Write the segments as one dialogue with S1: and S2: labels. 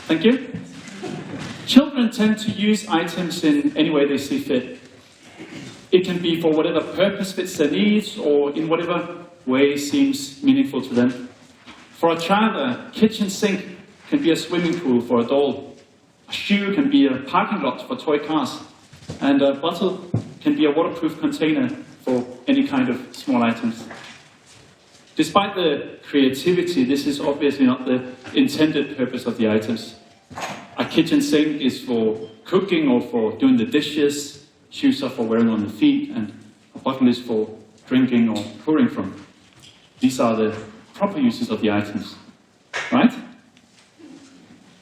S1: Thank you. Children tend to use items in any way they see fit. It can be for whatever purpose fits their needs, or in whatever way seems meaningful to them. For a child, a kitchen sink can be a swimming pool for a doll. A shoe can be a parking lot for toy cars. And a bottle can be a waterproof container for any kind of small items. Despite the creativity, this is obviously not the intended purpose of the items. A kitchen sink is for cooking or for doing the dishes, shoes are for wearing on the feet, and a bottle is for drinking or pouring from. These are the proper uses of the items, right?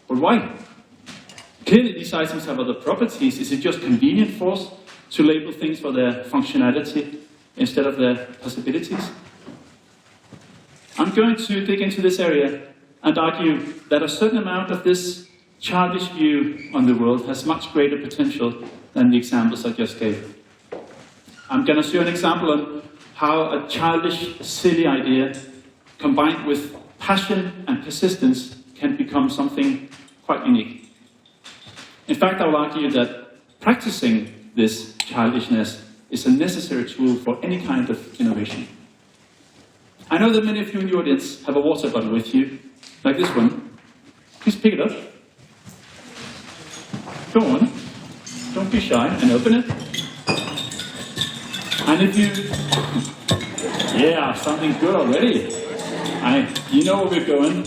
S1: But why? Clearly these items have other properties. Is it just convenient for us to label things for their functionality instead of their possibilities? I'm going to dig into this area and argue that a certain amount of this childish view on the world has much greater potential than the examples I just gave. I'm going to show an example on how a childish, silly idea combined with passion and persistence can become something quite unique. In fact, I will argue that practicing this childishness is a necessary tool for any kind of innovation. I know that many of you in the audience have a water bottle with you, like this one. Please pick it up. Go on. Don't be shy and open it. And if you... Yeah, something good already. You know where we're going.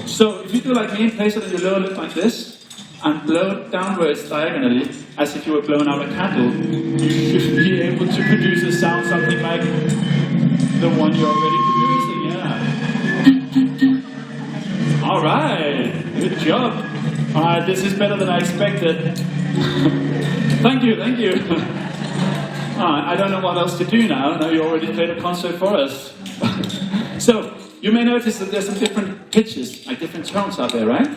S1: So if you do like me and place it on your lower lip like this, and blow it downwards diagonally, as if you were blowing out a candle, you should be able to produce a sound something like the one you're already producing, yeah. All right, good job. This is better than I expected. Thank you. I don't know what else to do now. I know you already played a concert for us. So, you may notice that there's some different pitches, like different tones out there, right?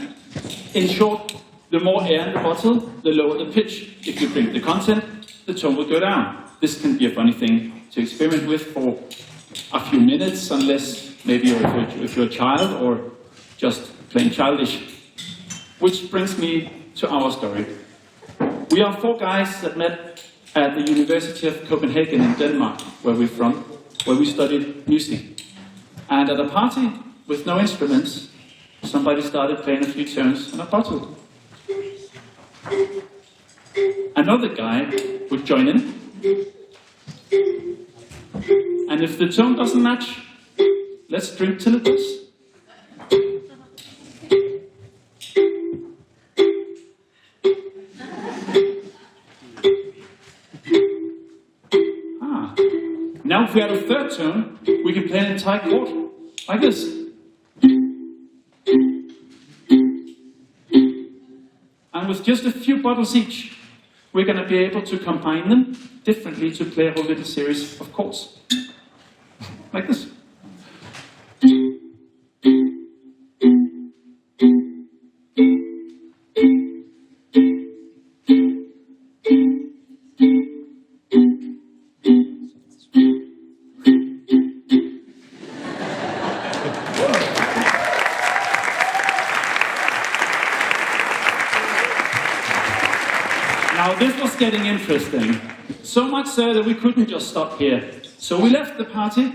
S1: In short, the more air in the bottle, the lower the pitch. If you drink the content, the tone will go down. This can be a funny thing to experiment with for a few minutes, unless maybe if you're a child or just plain childish. Which brings me to our story. We are 4 guys that met at the University of Copenhagen in Denmark, where we're from, where we studied music. And at a party with no instruments, somebody started playing a few tunes on a bottle. Another guy would join in. And if the tone doesn't match, let's drink till it does. Now if we add a third tone, we can play an entire chord, like this. And with just a few bottles each, we're going to be able to combine them differently to play a whole little series of chords. Like this. Now this was getting interesting, so much so that we couldn't just stop here. So we left the party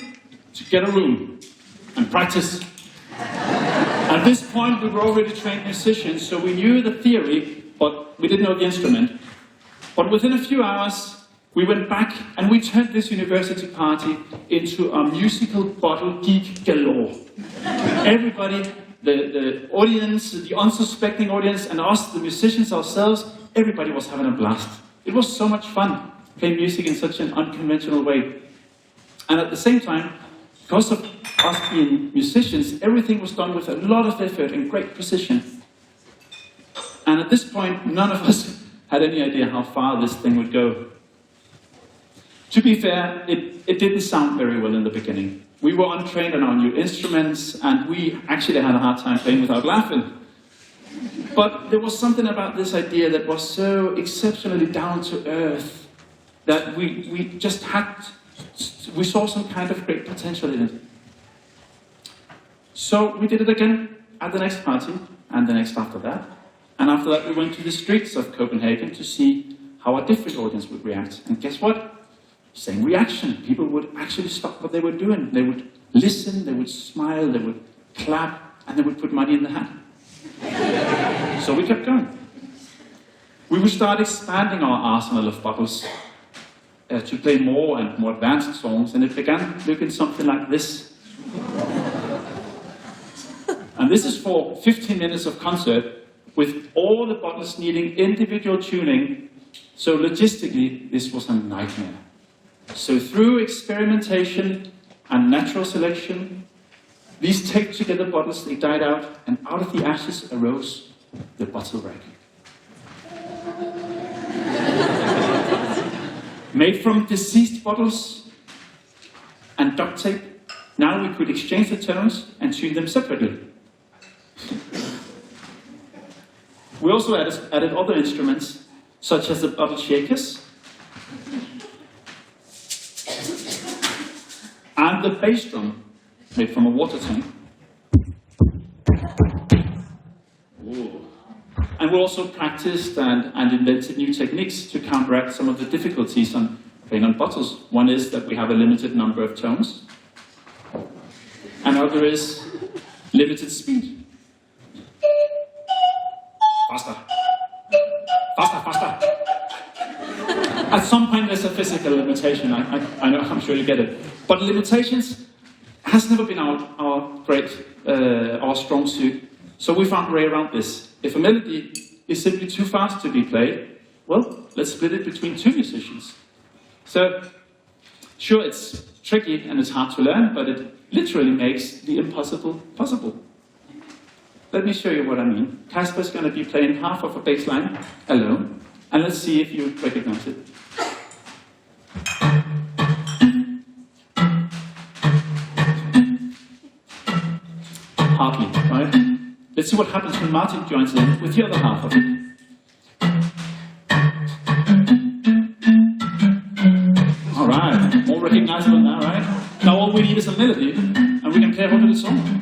S1: to get a room and practice. At this point we were already trained musicians, so we knew the theory, but we didn't know the instrument. But within a few hours we went back and we turned this university party into a musical bottle geek galore. Everybody, the audience, the unsuspecting audience, and us, the musicians ourselves, everybody was having a blast. It was so much fun playing music in such an unconventional way. And at the same time, because of us being musicians, everything was done with a lot of effort and great precision. And at this point, none of us had any idea how far this thing would go. To be fair, it didn't sound very well in the beginning. We were untrained on our new instruments, and we actually had a hard time playing without laughing. But there was something about this idea that was so exceptionally down to earth that we saw some kind of great potential in it. So we did it again at the next party, and the next after that. And after that, we went to the streets of Copenhagen to see how a different audience would react. And guess what? Same reaction. People would actually stop what they were doing. They would listen, they would smile, they would clap, and they would put money in the hat. So we kept going. We would start expanding our arsenal of bottles to play more and more advanced songs, and it began looking something like this. And this is for 15 minutes of concert, with all the bottles needing individual tuning, so logistically, this was a nightmare. So through experimentation and natural selection, these taped together bottles, they died out, and out of the ashes arose the bottle rack. Made from deceased bottles and duct tape, now we could exchange the tones and tune them separately. We also added other instruments, such as the bottle shakers and the bass drum, made from a water tank. Ooh. And we also practiced and invented new techniques to counteract some of the difficulties on playing on bottles. One is that we have a limited number of tones. Another is limited speed. Faster. Faster, faster. At some point there's a physical limitation, I know, I'm sure you get it. But limitations has never been our strong suit. So we found a way around this. If a melody is simply too fast to be played, well, let's split it between two musicians. So, sure, it's tricky and it's hard to learn, but it literally makes the impossible possible. Let me show you what I mean. Kasper's going to be playing half of a bass line alone, and let's see if you recognize it. Hardly, right? Let's see what happens when Martin joins in with the other half of it. All right, more recognizable now, right? Now all we need is a melody, and we can play a whole little song.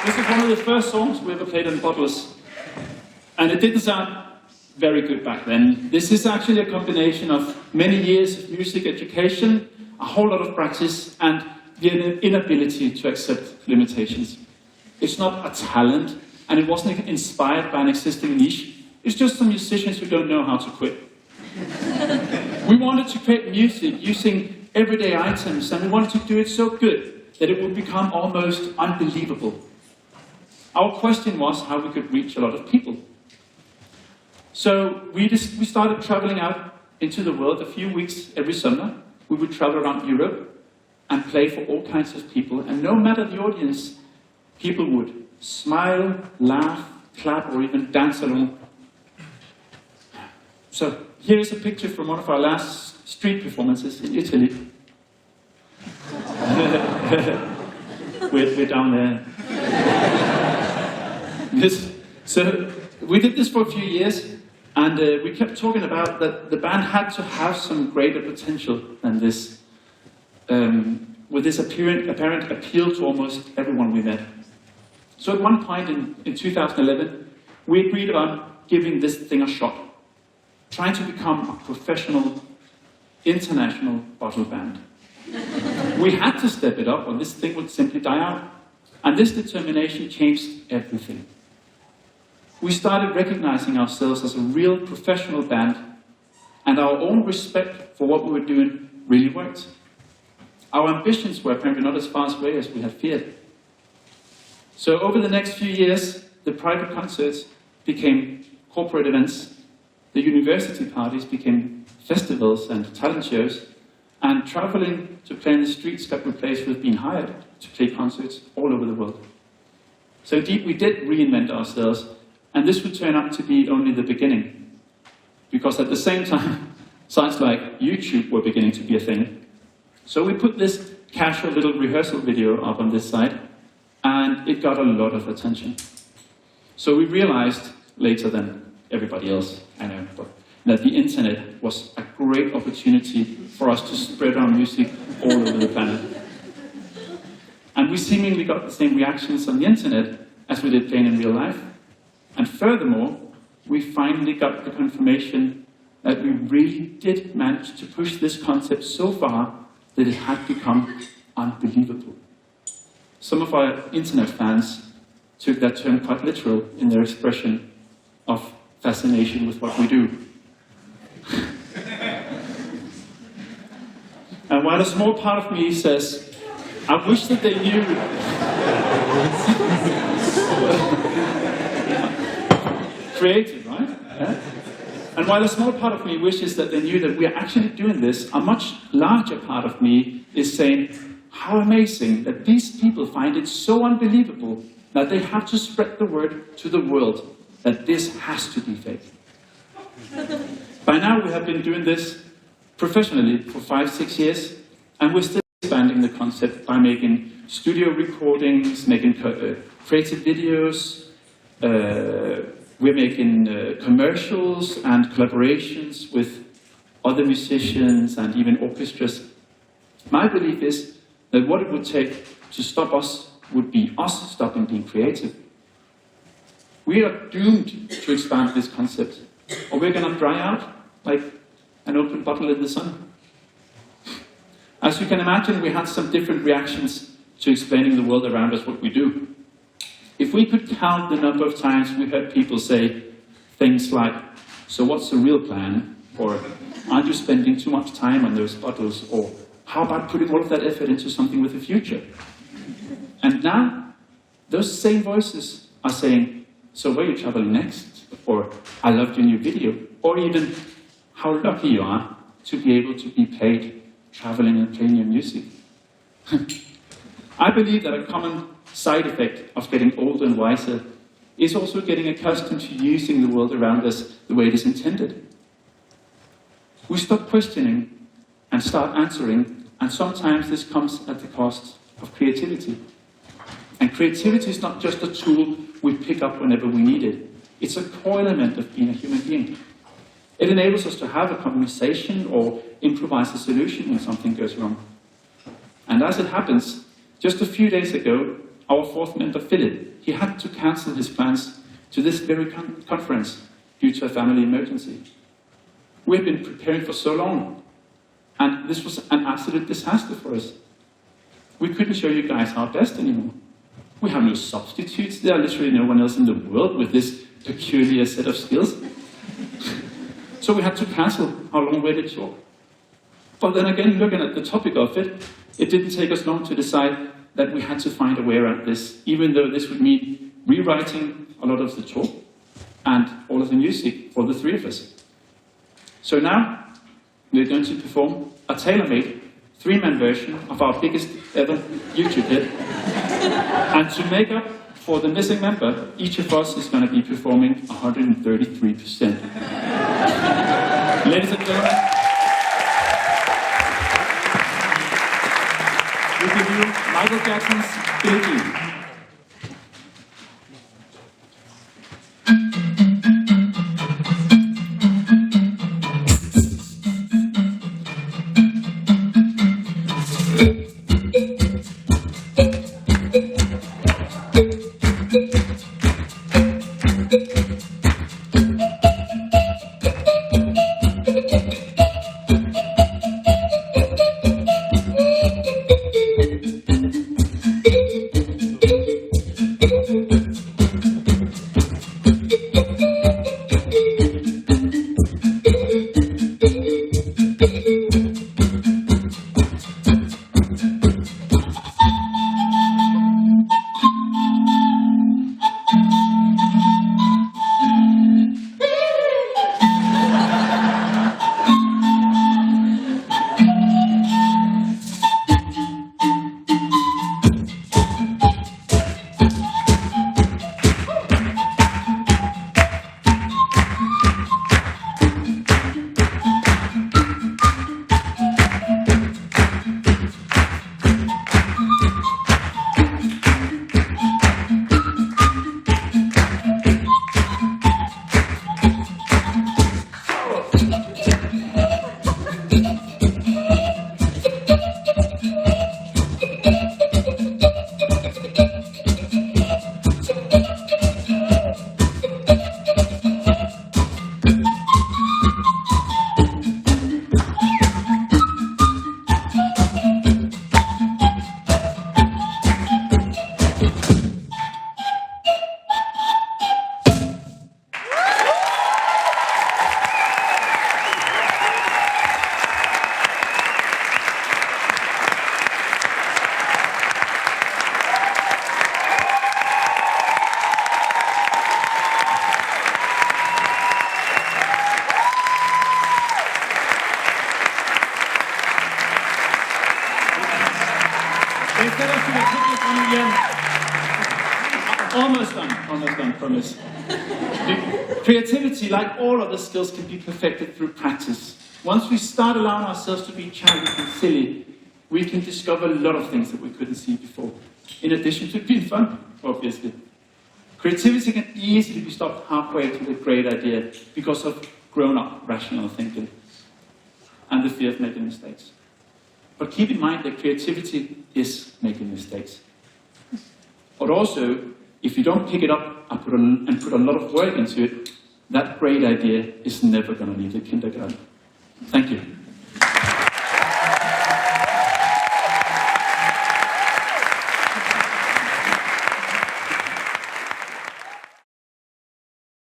S1: This is one of the first songs we ever played on bottles, and it didn't sound very good back then. This is actually a combination of many years of music education, a whole lot of practice, and the inability to accept limitations. It's not a talent, and it wasn't inspired by an existing niche. It's just some musicians who don't know how to quit. We wanted to create music using everyday items, and we wanted to do it so good that it would become almost unbelievable. Our question was how we could reach a lot of people. So we started traveling out into the world a few weeks every summer. We would travel around Europe and play for all kinds of people, and no matter the audience, people would smile, laugh, clap, or even dance along. So here is a picture from one of our last street performances in Italy. we're down there. So we did this for a few years, and we kept talking about that the band had to have some greater potential than this, with this apparent appeal to almost everyone we met. So at one point in 2011, we agreed on giving this thing a shot, trying to become a professional, international bottle band. We had to step it up, or this thing would simply die out. And this determination changed everything. We started recognizing ourselves as a real professional band, and our own respect for what we were doing really worked. Our ambitions were apparently not as far away as we had feared. So over the next few years, the private concerts became corporate events, the university parties became festivals and talent shows, and traveling to play in the streets got replaced with being hired to play concerts all over the world. So indeed, we did reinvent ourselves, and this would turn out to be only the beginning. Because at the same time, sites like YouTube were beginning to be a thing. So we put this casual little rehearsal video up on this site, and it got a lot of attention. So we realized, later than everybody else, I know, but that the internet was a great opportunity for us to spread our music all over the planet. And we seemingly got the same reactions on the internet as we did playing in real life. And furthermore, we finally got the confirmation that we really did manage to push this concept so far that it had become unbelievable. Some of our internet fans took that term quite literal in their expression of fascination with what we do. And while a small part of me says, I wish that they knew. Creative, right? Yeah? And while a small part of me wishes that they knew that we are actually doing this, a much larger part of me is saying, how amazing that these people find it so unbelievable that they have to spread the word to the world that this has to be fake. By now we have been doing this professionally for 5-6 years, and we're still expanding the concept by making studio recordings, making creative videos, we're making commercials and collaborations with other musicians and even orchestras. My belief is that what it would take to stop us would be us stopping being creative. We are doomed to expand this concept, or we're going to dry out like an open bottle in the sun. As you can imagine, we had some different reactions to explaining the world around us what we do. If we could count the number of times we heard people say things like, so what's the real plan? Or, aren't you spending too much time on those bottles? Or, how about putting all of that effort into something with a future? And now, those same voices are saying, so where are you traveling next? Or, I loved your new video. Or even, how lucky you are to be able to be paid traveling and playing your music. I believe that a common side effect of getting older and wiser is also getting accustomed to using the world around us the way it is intended. We stop questioning and start answering, and sometimes this comes at the cost of creativity. And creativity is not just a tool we pick up whenever we need it. It's a core element of being a human being. It enables us to have a conversation or improvise a solution when something goes wrong. And as it happens, just a few days ago, our fourth member, Philip, he had to cancel his plans to this very conference due to a family emergency. We had been preparing for so long, and this was an absolute disaster for us. We couldn't show you guys our best anymore. We have no substitutes. There are literally no one else in the world with this peculiar set of skills. So we had to cancel our long-awaited tour. But then again, looking at the topic of it, it didn't take us long to decide that we had to find a way around this, even though this would mean rewriting a lot of the tour and all of the music for the three of us. So now, we're going to perform a tailor-made 3-man version of our biggest ever YouTube hit. And to make up for the missing member, each of us is going to be performing 133%. Ladies and gentlemen, we give you Michael Jackson's Billie Jean. Let's get us to the quickest one again. Almost done, promise. Creativity, like all other skills, can be perfected through practice. Once we start allowing ourselves to be childish and silly, we can discover a lot of things that we couldn't see before. In addition to being fun, obviously. Creativity can easily be stopped halfway to the great idea because of grown-up rational thinking and the fear of making mistakes. But keep in mind that creativity is making mistakes. But also, if you don't pick it up and put a lot of work into it, that great idea is never going to leave the kindergarten. Thank you.